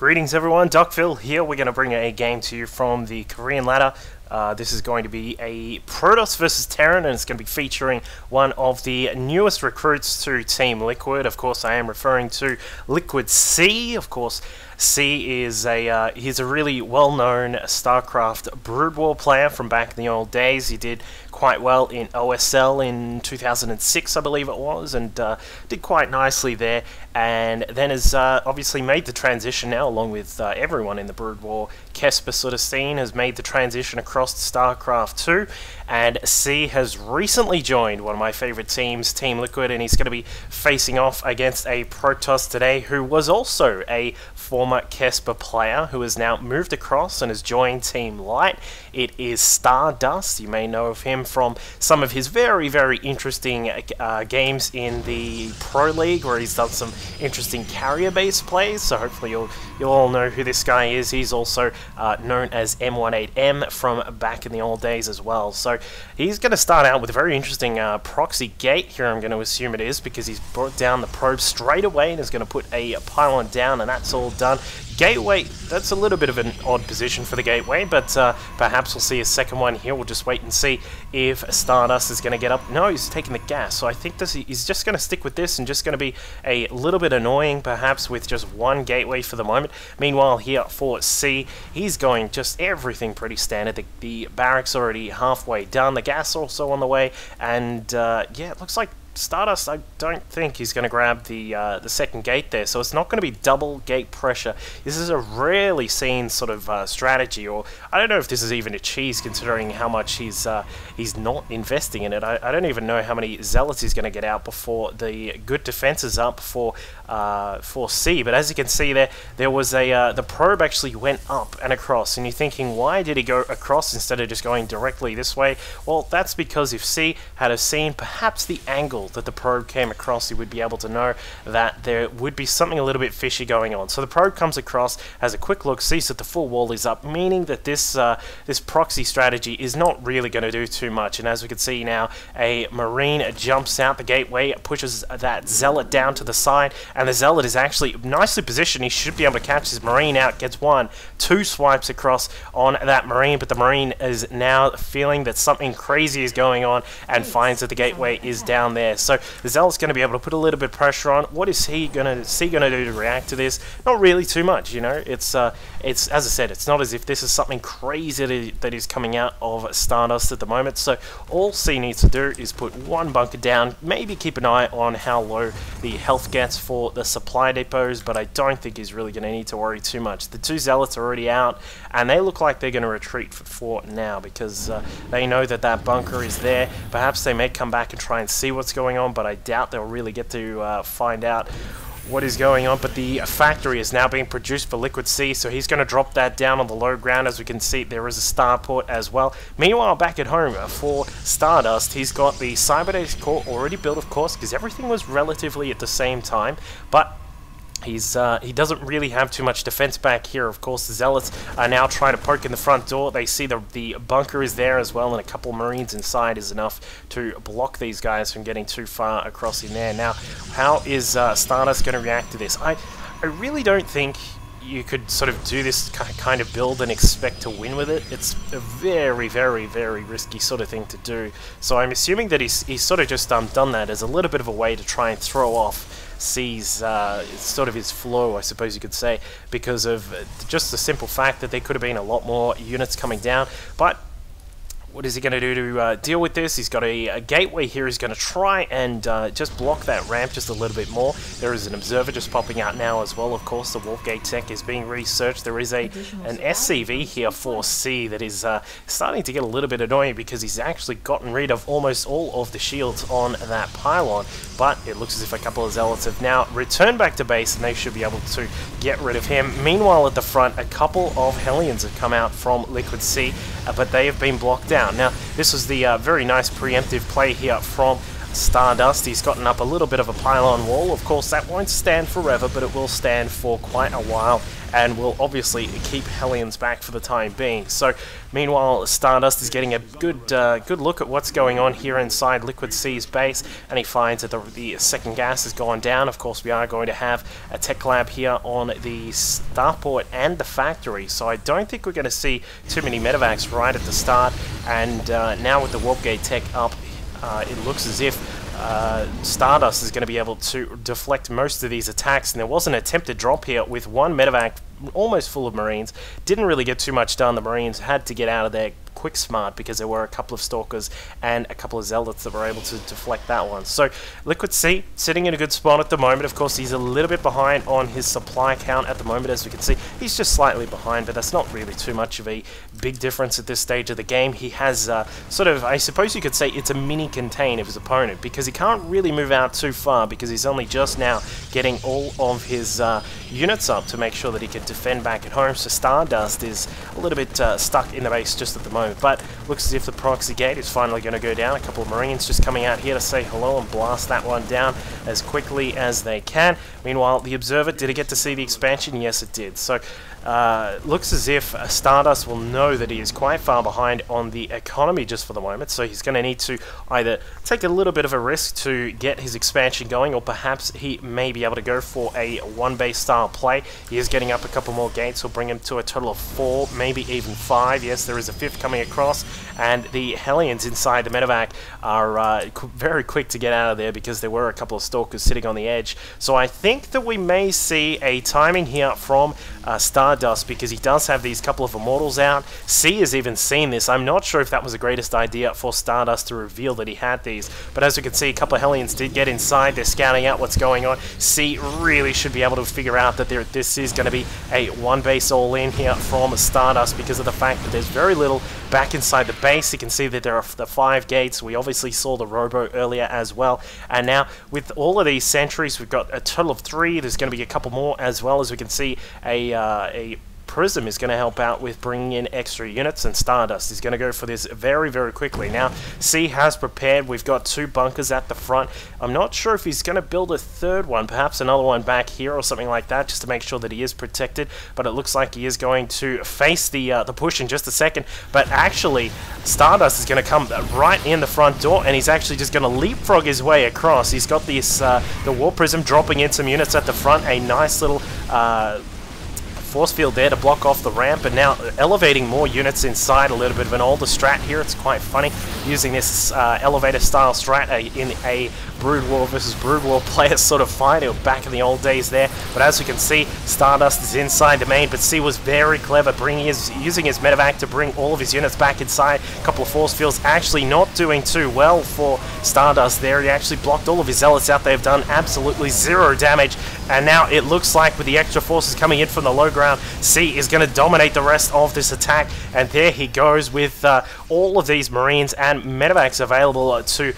Greetings everyone, Duckville here. We're going to bring a game to you from the Korean ladder. This is going to be a Protoss versus Terran, and it's going to be featuring one of the newest recruits to Team Liquid. Of course, I am referring to Liquid C. Of course, C is he's a really well-known StarCraft Brood War player from back in the old days. He did quite well in OSL in 2006, I believe it was, and did quite nicely there. And then has obviously made the transition now, along with everyone in the Brood War Kesper sort of scene, has made the transition across to StarCraft 2, and C has recently joined one of my favorite teams, Team Liquid, and he's going to be facing off against a Protoss today who was also a former Kesper player who has now moved across and has joined Team Light. It is Stardust. You may know of him from some of his very, very interesting games in the Pro League, where he's done some interesting carrier-based plays, so hopefully you'll all know who this guy is. He's also known as M18M from back in the old days as well. So he's going to start out with a very interesting proxy gate here, I'm going to assume it is, because he's brought down the probe straight away and is going to put a pylon down, and that's all done. Gateway, that's a little bit of an odd position for the gateway, but perhaps we'll see a second one here. We'll just wait and see if Stardust is going to get up. No, he's taking the gas, so I think he's just going to stick with this and just going to be a little bit annoying, perhaps, with just one gateway for the moment. Meanwhile, here for C, he's going just everything pretty standard. The barracks already halfway done, the gas also on the way, and yeah, it looks like Stardust, I don't think he's going to grab the second gate there, so it's not going to be double gate pressure. This is a rarely seen sort of strategy, or I don't know if this is even a cheese considering how much he's not investing in it. I don't even know how many zealots he's going to get out before the good defense is up for C. But as you can see there was the probe actually went up and across, and you're thinking, why did he go across instead of just going directly this way? Well, that's because if C had have seen perhaps the angle that the probe came across, he would be able to know that there would be something a little bit fishy going on. So the probe comes across, has a quick look, sees that the full wall is up, meaning that this proxy strategy is not really going to do too much. And as we can see now, a Marine jumps out the gateway, pushes that Zealot down to the side, and the Zealot is actually nicely positioned. He should be able to catch his Marine out, gets one, two swipes across on that Marine, but the Marine is now feeling that something crazy is going on and finds that the gateway is down there. So the Zealot's going to be able to put a little bit of pressure on. What is he going to do to react to this? Not really too much, you know. It's as I said, it's not as if this is something crazy that is coming out of Stardust at the moment. So all C needs to do is put one bunker down, maybe keep an eye on how low the health gets for the supply depots, but I don't think he's really going to need to worry too much. The two Zealots are already out, and they look like they're going to retreat for now, because they know that that bunker is there. Perhaps they may come back and try and see what's going on, but I doubt they'll really get to find out what is going on. But the factory is now being produced for Liquid C, so he's going to drop that down on the low ground. As we can see, there is a starport as well. Meanwhile, back at home for Stardust, he's got the Cybernetics core already built, of course, because everything was relatively at the same time, but he doesn't really have too much defense back here. Of course, the Zealots are now trying to poke in the front door. They see the bunker is there as well, and a couple Marines inside is enough to block these guys from getting too far across in there. Now, how is Stardust going to react to this? I really don't think you could sort of do this kind of build and expect to win with it. It's a very, very, very risky sort of thing to do. So I'm assuming that he's sort of just done that as a little bit of a way to try and throw off C's sort of his flow, I suppose you could say, because of just the simple fact that there could have been a lot more units coming down. But what is he going to do to deal with this? He's got a gateway here. He's going to try and just block that ramp just a little bit more. There is an observer just popping out now as well. Of course, the Wolf Gate tech is being researched. There is an SCV here for C that is starting to get a little bit annoying, because he's actually gotten rid of almost all of the shields on that pylon. But it looks as if a couple of Zealots have now returned back to base, and they should be able to get rid of him. Meanwhile, at the front, a couple of Hellions have come out from Liquid C, but they have been blocked out. Now, this was the very nice preemptive play here from Stardust. He's gotten up a little bit of a pylon wall. Of course, that won't stand forever, but it will stand for quite a while. and will obviously keep Hellions back for the time being. So meanwhile, Stardust is getting a good look at what's going on here inside Liquid Sea's base, and he finds that the second gas has gone down. Of course, we are going to have a tech lab here on the starport and the factory, so I don't think we're going to see too many medevacs right at the start. And now with the warp gate tech up, it looks as if Stardust is going to be able to deflect most of these attacks, and there was an attempted drop here with one medevac almost full of Marines. Didn't really get too much done. The Marines had to get out of there quick smart because there were a couple of Stalkers and a couple of Zealots that were able to deflect that one. So Liquid Sea sitting in a good spot at the moment. Of course, he's a little bit behind on his supply count at the moment, as we can see. He's just slightly behind, but that's not really too much of a big difference at this stage of the game. He has sort of, I suppose you could say, it's a mini contain of his opponent, because he can't really move out too far because he's only just now getting all of his units up to make sure that he can defend back at home. So Stardust is a little bit stuck in the base just at the moment, but looks as if the proxy gate is finally going to go down. A couple of Marines just coming out here to say hello and blast that one down as quickly as they can. Meanwhile, the Observer, did it get to see the expansion? Yes, it did. So looks as if Stardust will know that he is quite far behind on the economy just for the moment, so he's going to need to either take a little bit of a risk to get his expansion going, or perhaps he may be able to go for a one base style play. He is getting up a couple more gates, will bring him to a total of 4, maybe even 5. Yes, there is a 5th coming across, and the Hellions inside the medevac are very quick to get out of there because there were a couple of Stalkers sitting on the edge. So I think that we may see a timing here from Stardust, because he does have these couple of Immortals out. C has even seen this. I'm not sure if that was the greatest idea for Stardust to reveal that he had these, but as we can see, a couple of Hellions did get inside. They're scouting out what's going on. C really should be able to figure out that this is going to be a one base all in here from Stardust, because of the fact that there's very little back inside the base. You can see that there are the 5 gates. We obviously saw the Robo earlier as well, and now with all of these sentries, we've got a total of 3. There's going to be a couple more as well. As we can see, a Prism is going to help out with bringing in extra units, and Stardust is going to go for this very, very quickly. Now, C has prepared. We've got 2 bunkers at the front. I'm not sure if he's going to build a 3rd one, perhaps another one back here or something like that, just to make sure that he is protected, but it looks like he is going to face the push in just a second. But actually, Stardust is going to come right in the front door, and he's actually just going to leapfrog his way across. He's got this the War Prism dropping in some units at the front, a nice little force field there to block off the ramp, and now elevating more units inside. A little bit of an older strat here. It's quite funny using this elevator style strat in a Brood War versus Brood War player sort of fight. Back in the old days there. But as we can see, Stardust is inside the main, but C was very clever, using his medevac to bring all of his units back inside. A couple of force fields actually not doing too well for Stardust there. He actually blocked all of his Zealots out. They've done absolutely 0 damage, and now it looks like with the extra forces coming in from the low ground, C is going to dominate the rest of this attack, and there he goes with all of these Marines and medevacs available to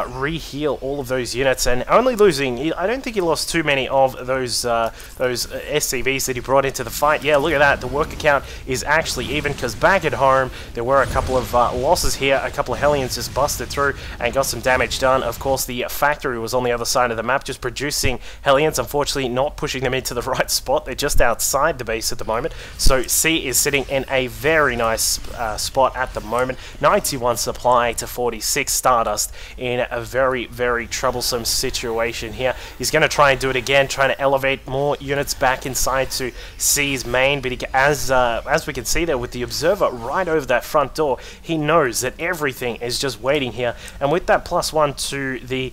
re-heal all of those units, and only losing, I don't think he lost too many of those SCVs that he brought into the fight. Yeah, look at that. The worker count is actually even, because back at home there were a couple of losses here. A couple of Hellions just busted through and got some damage done. Of course, the factory was on the other side of the map, just producing Hellions, unfortunately not pushing them into the right spot. They're just outside the base at the moment. So C is sitting in a very nice spot at the moment. 91 supply to 46. Stardust in a very, very troublesome situation here. He's going to try and do it again, trying to elevate more units back inside to C's main, but as we can see there with the Observer right over that front door, he knows that everything is just waiting here, and with that +1 to the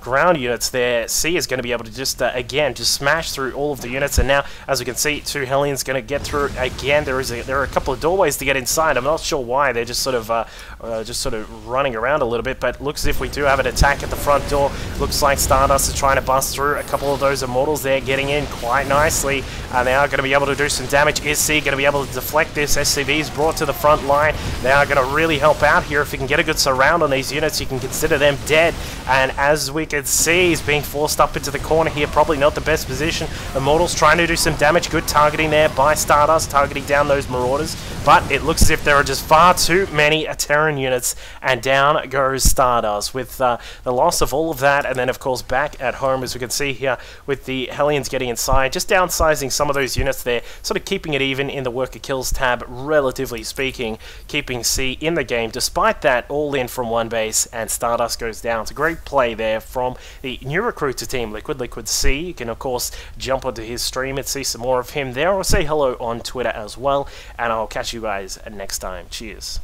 ground units there, C is going to be able to just again just smash through all of the units. And now, as we can see, 2 Hellions going to get through again. There are a couple of doorways to get inside. I'm not sure why. They're just sort of running around a little bit, but looks as if we do have an attack at the front door. Looks like Stardust is trying to bust through. A couple of those Immortals there getting in quite nicely, and they are going to be able to do some damage. Is C going to be able to deflect this? SCV is brought to the front line. They are going to really help out here. If you can get a good surround on these units, you can consider them dead, and as we can see, he's being forced up into the corner here. Probably not the best position. Immortals trying to do some damage. Good targeting there by Stardust, targeting down those Marauders, but it looks as if there are just far too many Terran units, and down goes Stardust with the loss of all all of that, and then of course back at home, as we can see here with the Hellions getting inside, just downsizing some of those units there, sort of keeping it even in the worker kills tab, relatively speaking, keeping C in the game. Despite that, all in from one base, and Stardust goes down. It's a great play there from the new recruit to Team Liquid, Liquid C. You can of course jump onto his stream and see some more of him there, or say hello on Twitter as well, and I'll catch you guys next time. Cheers.